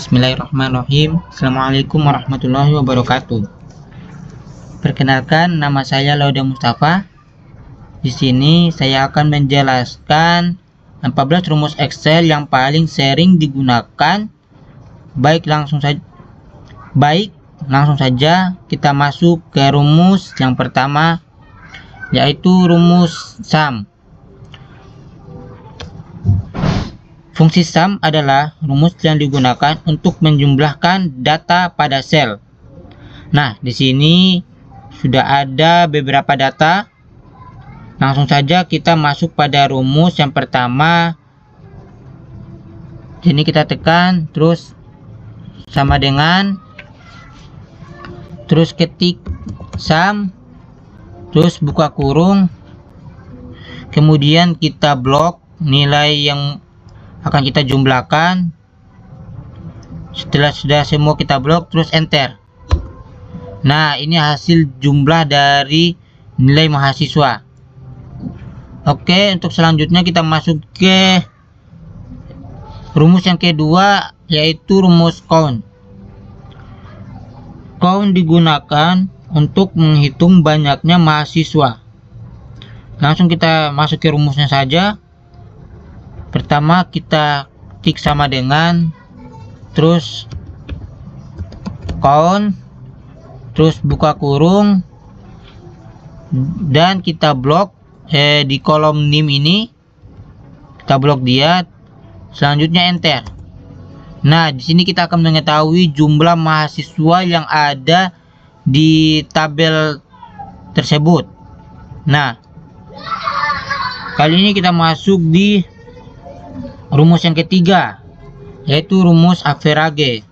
Bismillahirrahmanirrahim. Assalamualaikum warahmatullahi wabarakatuh. Perkenalkan, nama saya Lauda Mustafa. Di sini saya akan menjelaskan 14 rumus Excel yang paling sering digunakan. Baik, langsung saja kita masuk ke rumus yang pertama, yaitu rumus sum. Fungsi sum adalah rumus yang digunakan untuk menjumlahkan data pada sel. Nah, di sini sudah ada beberapa data. Langsung saja kita masuk pada rumus yang pertama. Jadi kita tekan, terus sama dengan, terus ketik sum, terus buka kurung, kemudian kita blok nilai yang akan kita jumlahkan. Setelah sudah semua kita blok, terus enter. Nah, ini hasil jumlah dari nilai mahasiswa. Oke, untuk selanjutnya kita masuk ke rumus yang kedua, yaitu rumus count. Count digunakan untuk menghitung banyaknya mahasiswa. Langsung kita masuk ke rumusnya saja. Pertama kita ketik sama dengan, terus count, terus buka kurung, dan kita blok di kolom nim ini, kita blok dia. Selanjutnya enter. Nah, di sini kita akan mengetahui jumlah mahasiswa yang ada di tabel tersebut. Nah, kali ini kita masuk di rumus yang ketiga, yaitu rumus average.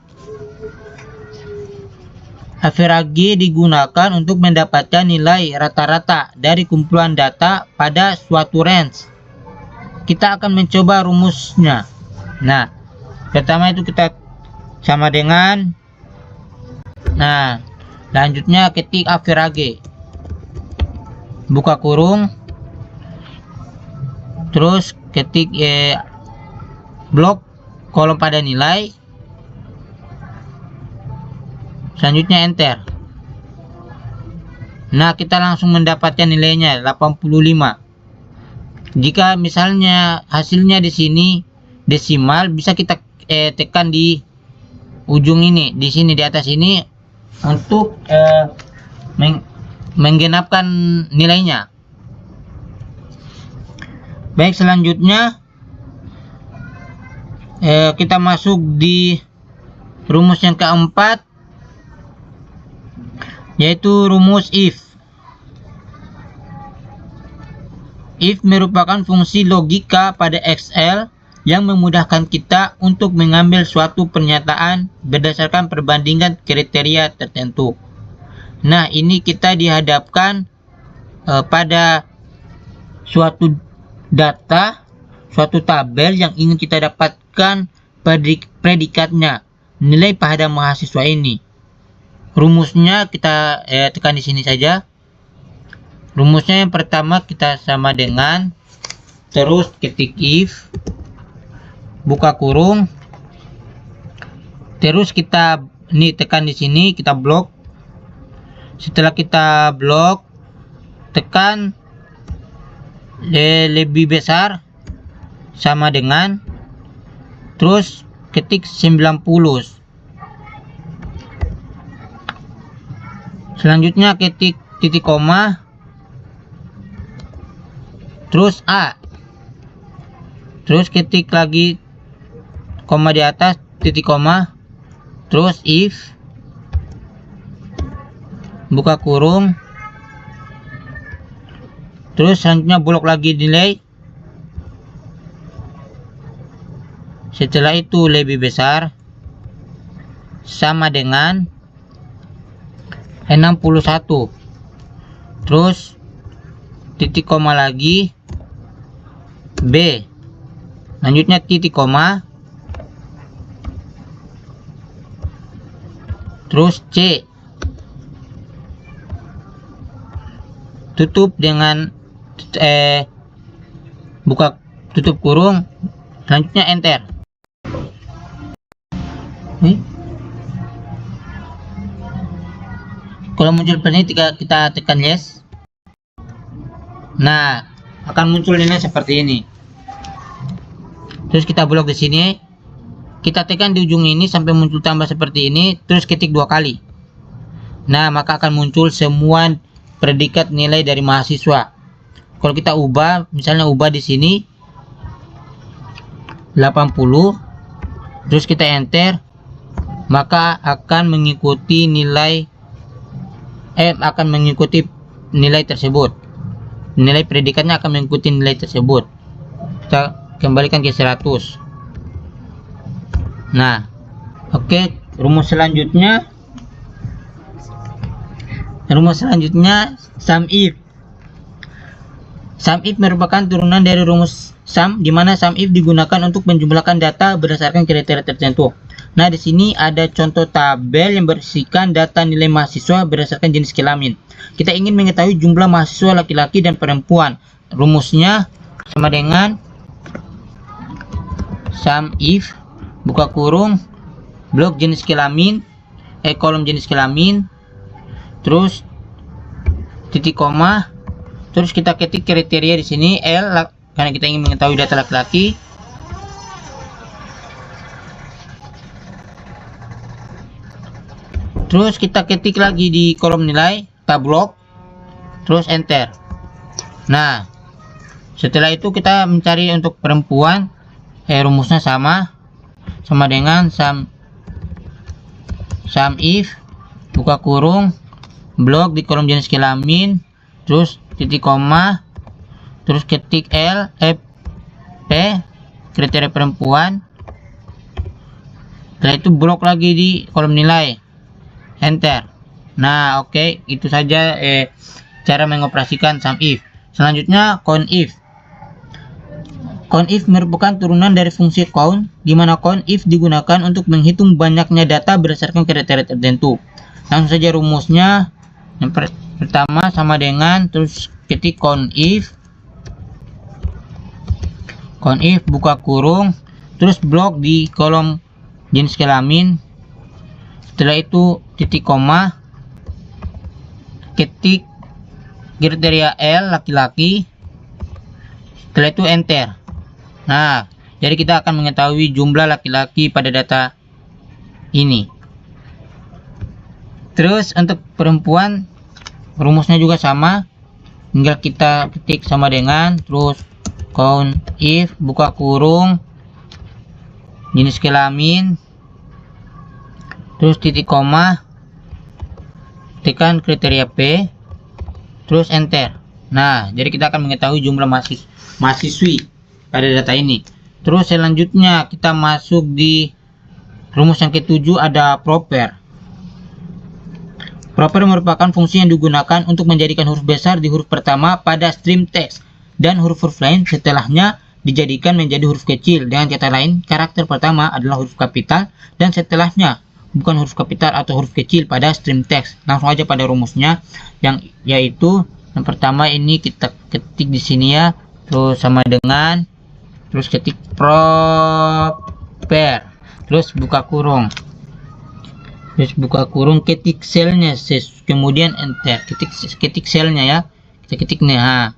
Average digunakan untuk mendapatkan nilai rata-rata dari kumpulan data pada suatu range. Kita akan mencoba rumusnya. Nah, pertama itu kita sama dengan, nah, selanjutnya ketik average, buka kurung, terus ketik blok kolom pada nilai, selanjutnya enter. Nah, kita langsung mendapatkan nilainya 85. Jika misalnya hasilnya di sini desimal, bisa kita tekan di ujung ini, di sini, di atas ini, untuk menggenapkan nilainya. Baik, selanjutnya kita masuk di rumus yang keempat, yaitu rumus if. If merupakan fungsi logika pada Excel yang memudahkan kita untuk mengambil suatu pernyataan berdasarkan perbandingan kriteria tertentu. Nah, ini kita dihadapkan pada suatu data, suatu tabel yang ingin kita dapatkan predikatnya, nilai pada mahasiswa ini. Rumusnya kita tekan di sini saja. Rumusnya yang pertama kita sama dengan, terus ketik if, buka kurung, terus kita tekan di sini, kita blok. Setelah kita blok, tekan lebih besar sama dengan, terus ketik 90. Selanjutnya ketik titik koma, terus A, terus ketik lagi koma di atas, titik koma, terus if, buka kurung, terus selanjutnya blok lagi nilai. Setelah itu lebih besar sama dengan 61, terus titik koma lagi, B, selanjutnya titik koma, terus C, tutup dengan buka tutup kurung, selanjutnya enter. Nih. Kalau muncul seperti ini, kita tekan yes. Nah, akan muncul nilai seperti ini. Terus kita blok di sini. Kita tekan di ujung ini sampai muncul tambah seperti ini, terus ketik 2 kali. Nah, maka akan muncul semua predikat nilai dari mahasiswa. Kalau kita ubah, misalnya ubah di sini 80, terus kita enter, maka akan mengikuti nilai tersebut. Nilai predikatnya akan mengikuti nilai tersebut. Kita kembalikan ke 100. Nah, oke, rumus selanjutnya sum if. Sum if merupakan turunan dari rumus sum, di mana sum if digunakan untuk menjumlahkan data berdasarkan kriteria tertentu. Nah, di sini ada contoh tabel yang berisikan data nilai mahasiswa berdasarkan jenis kelamin. Kita ingin mengetahui jumlah mahasiswa laki-laki dan perempuan. Rumusnya sama dengan sum if buka kurung blok jenis kelamin, kolom jenis kelamin, terus titik koma, terus kita ketik kriteria di sini L karena kita ingin mengetahui data laki-laki. Terus kita ketik lagi di kolom nilai, kita blok, terus enter. Nah, setelah itu kita mencari untuk perempuan, rumusnya sama dengan sum if buka kurung blok di kolom jenis kelamin, terus titik koma, terus ketik L P kriteria perempuan. Setelah itu blok lagi di kolom nilai, enter. Nah, oke, itu saja cara mengoperasikan sum if. Selanjutnya countif. Countif merupakan turunan dari fungsi count, di mana countif digunakan untuk menghitung banyaknya data berdasarkan kriteria tertentu. Langsung saja rumusnya. Yang pertama sama dengan, terus ketik countif buka kurung, terus blok di kolom jenis kelamin. Setelah itu titik koma, ketik kriteria L laki-laki. Setelah itu enter. Nah, jadi kita akan mengetahui jumlah laki-laki pada data ini. Terus untuk perempuan rumusnya juga sama, tinggal kita ketik sama dengan, terus countif buka kurung jenis kelamin, terus titik koma, tekan kriteria P, terus enter. Nah, jadi kita akan mengetahui jumlah mahasiswi pada data ini. Terus selanjutnya kita masuk di rumus yang ketujuh, ada proper. Proper merupakan fungsi yang digunakan untuk menjadikan huruf besar di huruf pertama pada stream teks dan huruf-huruf lain setelahnya dijadikan menjadi huruf kecil. Dengan kata lain, karakter pertama adalah huruf kapital dan setelahnya bukan huruf kapital atau huruf kecil pada stream teks. Langsung aja pada rumusnya, yaitu yang pertama ini kita ketik di sini ya, terus sama dengan, terus ketik proper, terus buka kurung, ketik selnya, kemudian enter, ketik selnya ya, kita ketik nih,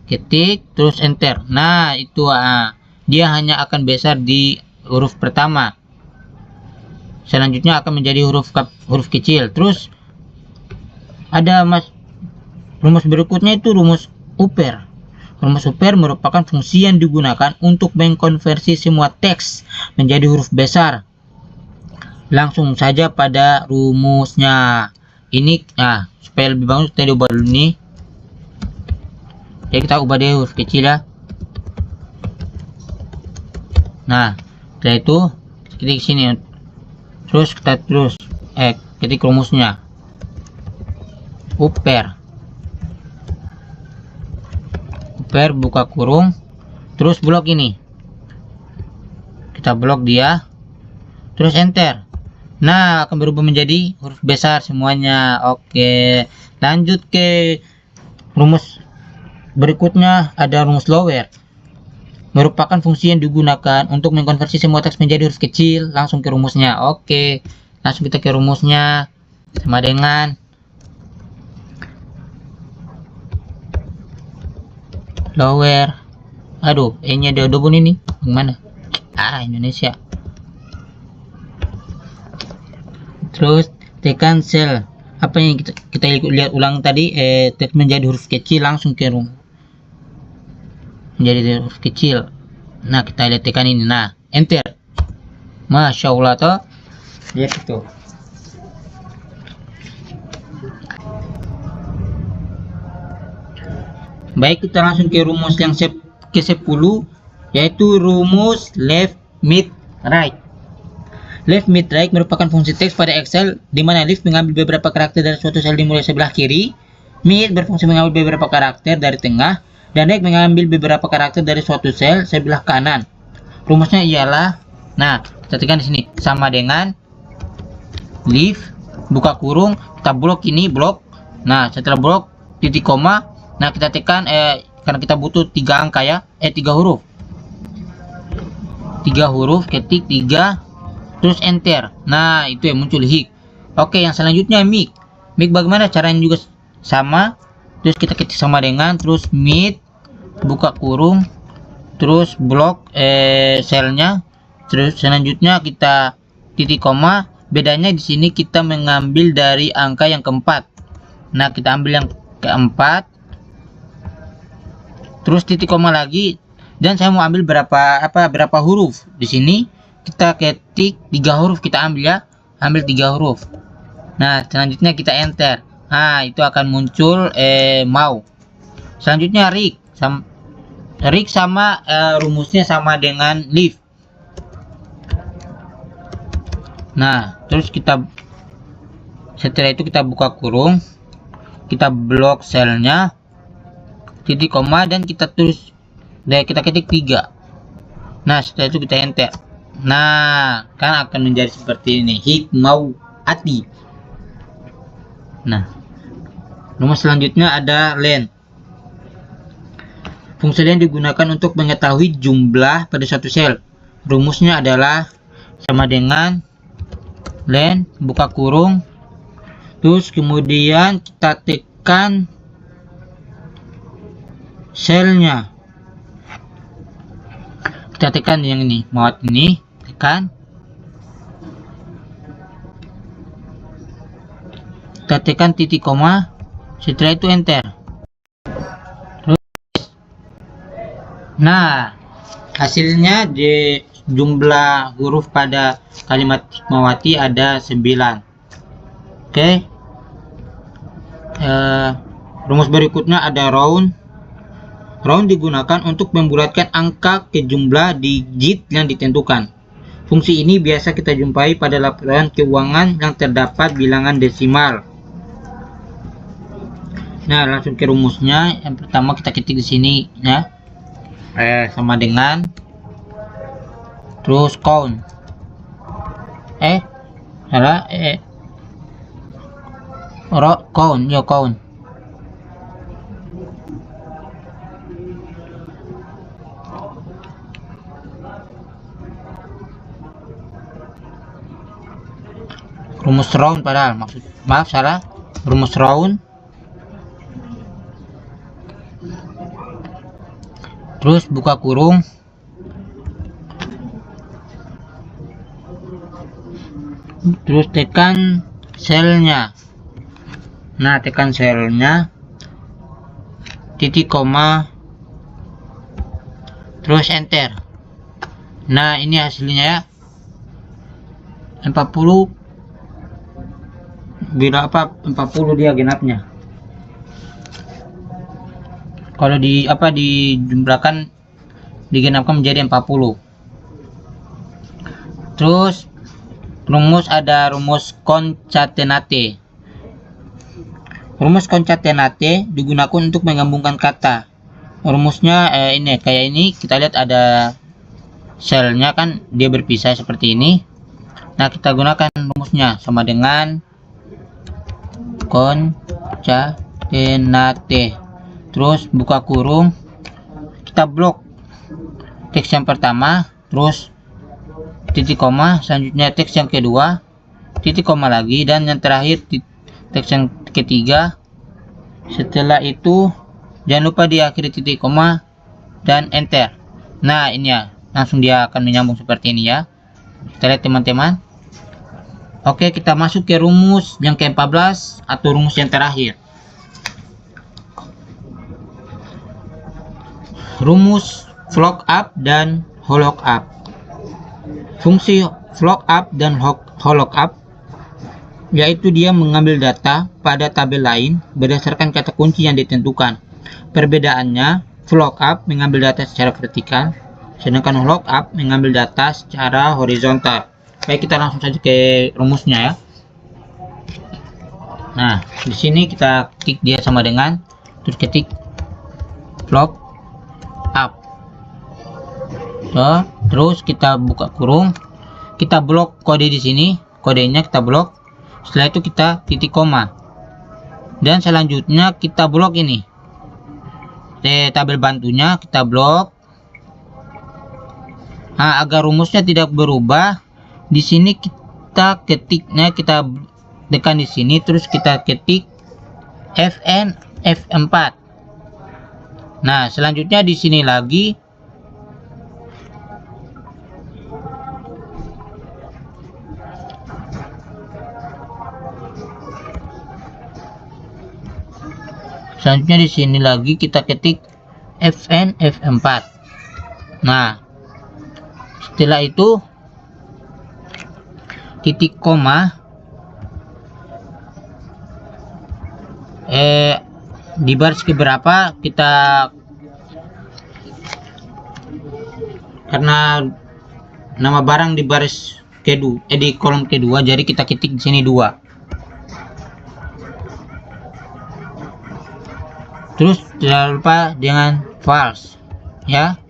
ketik terus enter. Nah, itu dia hanya akan besar di huruf pertama, selanjutnya akan menjadi huruf kecil. Terus ada rumus berikutnya, itu rumus upper. Rumus upper merupakan fungsi yang digunakan untuk mengkonversi semua teks menjadi huruf besar. Langsung saja pada rumusnya. Ini supaya lebih bagus kita ubah dulu nih. Jadi kita ubah deh huruf kecil ya. Nah, setelah itu ketik sini. Terus kita ketik rumusnya. Upper buka kurung, terus blok ini. Kita blok dia, terus enter. Nah, akan berubah menjadi huruf besar semuanya. Oke, lanjut ke rumus berikutnya, ada rumus lower. merupakan fungsi yang digunakan untuk mengkonversi semua teks menjadi huruf kecil. Langsung ke rumusnya. Oke, langsung kita ke rumusnya. Sama dengan lower, aduh, E-nya ada double ini. Gimana? Indonesia. Terus tekan sel. Apa yang kita lihat ulang tadi, teks menjadi huruf kecil, langsung ke rumus menjadi huruf kecil. Nah, kita lihat tekan ini. Nah, enter. Masya Allah toh. Lihat itu. Baik, kita langsung ke rumus yang ke-10, yaitu rumus left, mid, right. Left, mid, right merupakan fungsi teks pada Excel di mana left mengambil beberapa karakter dari suatu sel dimulai sebelah kiri, mid berfungsi mengambil beberapa karakter dari tengah, dan right mengambil beberapa karakter dari suatu sel sebelah kanan. Rumusnya ialah, nah, kita tekan di sini sama dengan left, buka kurung, kita blok ini, blok. Nah, setelah blok titik koma, nah kita tekan karena kita butuh 3 angka ya, 3 huruf. 3 huruf, ketik 3, terus enter. Nah, itu yang muncul hik. Oke, yang selanjutnya mid. Mid bagaimana caranya juga sama. Terus kita ketik sama dengan, terus mid, buka kurung, terus blok selnya. Terus selanjutnya kita titik koma. Bedanya di sini kita mengambil dari angka yang keempat. Nah, kita ambil yang keempat, terus titik koma lagi, dan saya mau ambil berapa huruf. Di sini kita ketik 3 huruf, kita ambil ya, ambil 3 huruf. Nah, selanjutnya kita enter. Nah, itu akan muncul mau. Selanjutnya rig sama rumusnya sama dengan leave. Nah, terus setelah itu kita buka kurung, kita blok selnya, titik koma, dan kita ketik 3. Nah, setelah itu kita enter. Nah, kan akan menjadi seperti ini, hik mau ati. Nah, rumus selanjutnya ada len. Fungsi len digunakan untuk mengetahui jumlah pada satu sel. Rumusnya adalah sama dengan len, buka kurung, terus kemudian kita tekan selnya. Kita tekan yang ini, mod ini, tekan. Kita tekan titik koma, setelah itu enter. Nah, hasilnya di jumlah huruf pada kalimat hikmawati ada 9. Oke. Rumus berikutnya ada round. Round digunakan untuk membulatkan angka ke jumlah digit yang ditentukan. Fungsi ini biasa kita jumpai pada laporan keuangan yang terdapat bilangan desimal. Nah, langsung ke rumusnya. Yang pertama kita ketik di sini ya. Sama dengan, terus count. Salah, count, ya count. Rumus round padahal, maaf salah, rumus round. Terus buka kurung, terus tekan selnya. Nah, tekan selnya, titik koma, terus enter. Nah, ini hasilnya ya, 40. Bila 40 dia genapnya. Kalau dijumlahkan, digenapkan menjadi 40. Terus rumus ada rumus concatenate. Rumus concatenate digunakan untuk menggabungkan kata. Rumusnya ini kayak ini, kita lihat ada selnya kan, dia berpisah seperti ini. Nah, kita gunakan rumusnya sama dengan concatenate. Terus buka kurung, kita blok. teks yang pertama, terus titik koma, selanjutnya teks yang kedua, titik koma lagi, dan yang terakhir teks yang ketiga. Setelah itu jangan lupa diakhiri titik koma dan enter. Nah, ini ya, langsung dia akan menyambung seperti ini ya. Kita lihat teman-teman. Oke, kita masuk ke rumus yang ke-14 atau rumus yang terakhir. Rumus flock up dan hollow up. Fungsi flock up dan hollow up yaitu dia mengambil data pada tabel lain berdasarkan kata kunci yang ditentukan. Perbedaannya, flock up mengambil data secara vertikal, sedangkan hollow up mengambil data secara horizontal. Baik, kita langsung saja ke rumusnya ya. Nah, di sini kita ketik dia sama dengan, terus ketik flock up. So, terus kita buka kurung, kita blok kode di sini, kodenya kita blok. Setelah itu kita titik koma, dan selanjutnya kita blok ini tabel bantunya, kita blok. Nah, agar rumusnya tidak berubah, di sini kita ketiknya, kita tekan di sini, terus kita ketik Fn F4. Nah, selanjutnya di sini lagi kita ketik Fn F4. Nah, setelah itu titik koma di baris keberapa kita, karena nama barang di baris kedua di kolom kedua, jadi kita ketik di sini 2. Terus jangan lupa dengan false ya,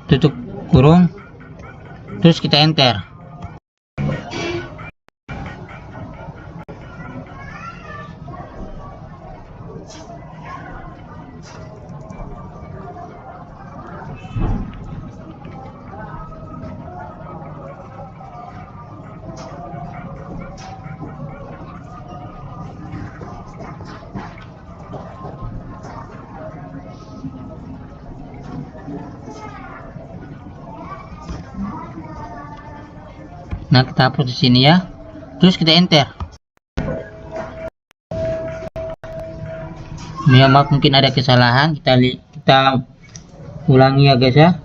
tutup kurung, terus kita enter. Nah, kita hapus di sini ya. Terus kita enter. Ya, maaf, mungkin ada kesalahan. Kita ulangi ya guys ya.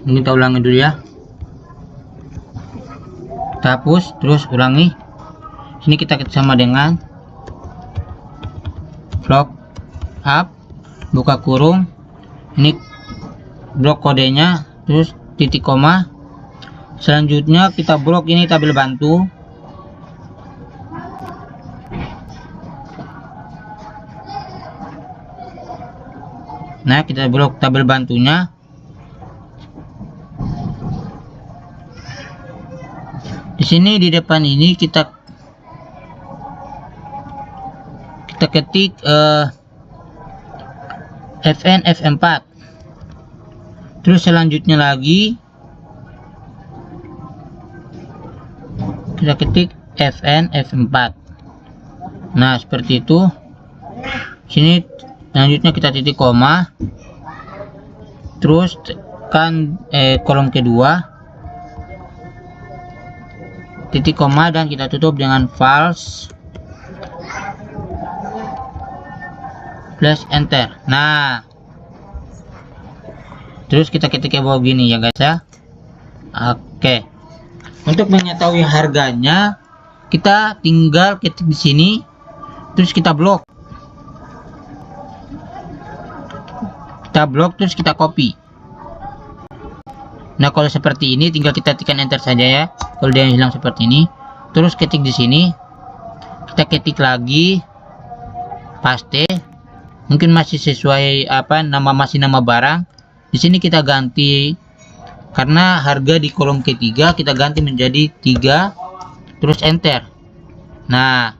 Ini kita ulangi dulu ya. Kita hapus, terus ulangi. Sini kita sama dengan flock up, buka kurung, ini blok kodenya, terus titik koma. Selanjutnya kita blok ini tabel bantu. Nah, kita blok tabel bantunya. Di sini di depan ini kita ketik Fn F4. Terus selanjutnya lagi kita ketik Fn F4. Nah, seperti itu. Sini selanjutnya kita titik koma, terus tekan kolom kedua, titik koma, dan kita tutup dengan false plus enter. Nah, terus kita ketik ke bawah gini ya guys ya. Oke, untuk mengetahui harganya kita tinggal ketik di sini, terus kita blok, terus kita copy. Nah, kalau seperti ini tinggal kita tekan enter saja ya. Kalau dia hilang seperti ini, terus ketik di sini, kita ketik lagi, paste. Mungkin masih sesuai nama barang, Di sini kita ganti, karena harga di kolom ketiga kita ganti menjadi 3, terus enter. Nah,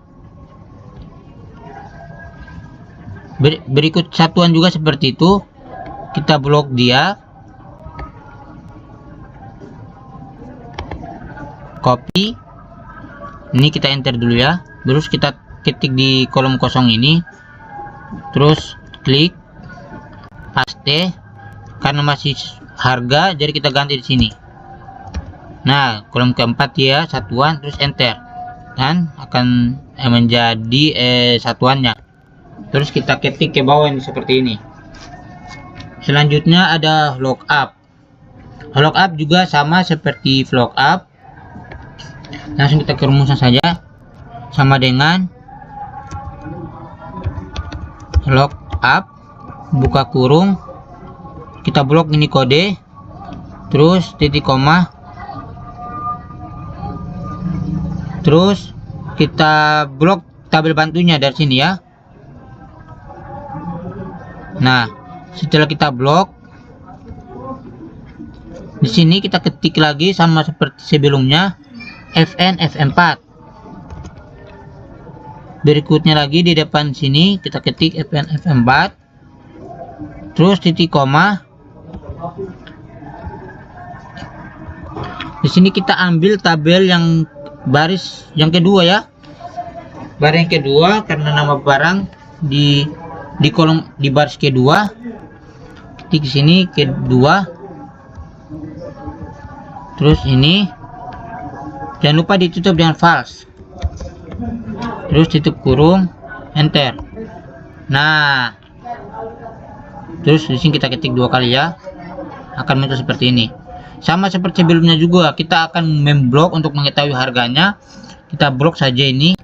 berikut satuan juga seperti itu, kita blok dia, copy, ini kita enter dulu ya, terus kita ketik di kolom kosong ini, terus klik paste, karena masih harga jadi kita ganti di sini. Nah, kolom keempat ya satuan, terus enter, dan akan menjadi satuannya. Terus kita ketik ke bawah ini seperti ini. Selanjutnya ada lookup. Lookup juga sama seperti lookup. Langsung kita ke rumusan saja, sama dengan lookup, buka kurung, kita blok ini kode, terus titik koma, terus kita blok tabel bantunya dari sini ya. Nah, setelah kita blok, di sini kita ketik lagi sama seperti sebelumnya, fn f4. Berikutnya lagi di depan sini kita ketik fn f4, terus titik koma. Di sini kita ambil tabel yang baris yang kedua ya, baris yang kedua, karena nama barang di kolom di baris kedua, ketik di sini kedua, terus ini jangan lupa ditutup dengan false, terus tutup kurung, enter. Nah, terus di sini kita ketik 2 kali ya, akan muncul seperti ini. Sama seperti sebelumnya juga, kita akan memblok untuk mengetahui harganya. Kita blok saja ini,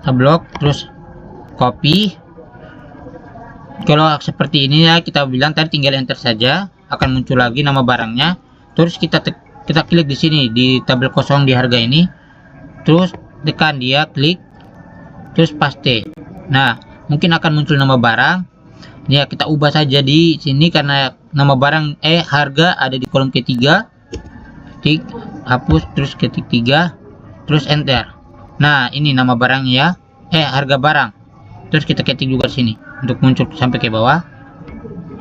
kita blok, terus copy. Kalau seperti ini ya, kita bilang tadi tinggal enter saja, akan muncul lagi nama barangnya. Terus kita klik di sini di tabel kosong di harga ini, terus tekan dia, klik, terus paste. Nah, mungkin akan muncul nama barang ya, kita ubah saja di sini karena nama barang harga ada di kolom ketiga, ketik hapus, terus ketik 3, terus enter. Nah, ini nama barangnya ya, harga barang, terus kita ketik juga sini untuk muncul sampai ke bawah.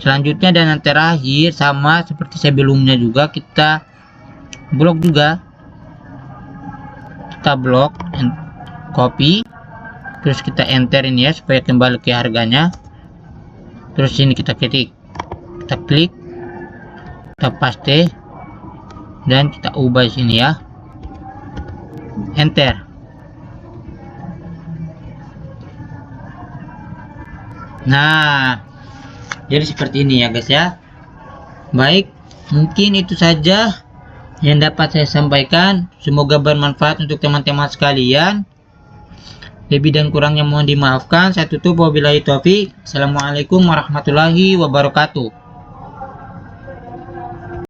Selanjutnya dan yang terakhir sama seperti sebelumnya juga, kita blok juga, kita blok, copy, terus kita enter ini ya supaya kembali ke harganya. Terus sini kita ketik, kita klik, kita paste, dan kita ubah sini ya, enter. Nah, jadi seperti ini ya guys ya. Baik, mungkin itu saja yang dapat saya sampaikan. Semoga bermanfaat untuk teman-teman sekalian. Lebih dan kurangnya mohon dimaafkan. Saya tutup, wabillahi taufik. Assalamualaikum warahmatullahi wabarakatuh.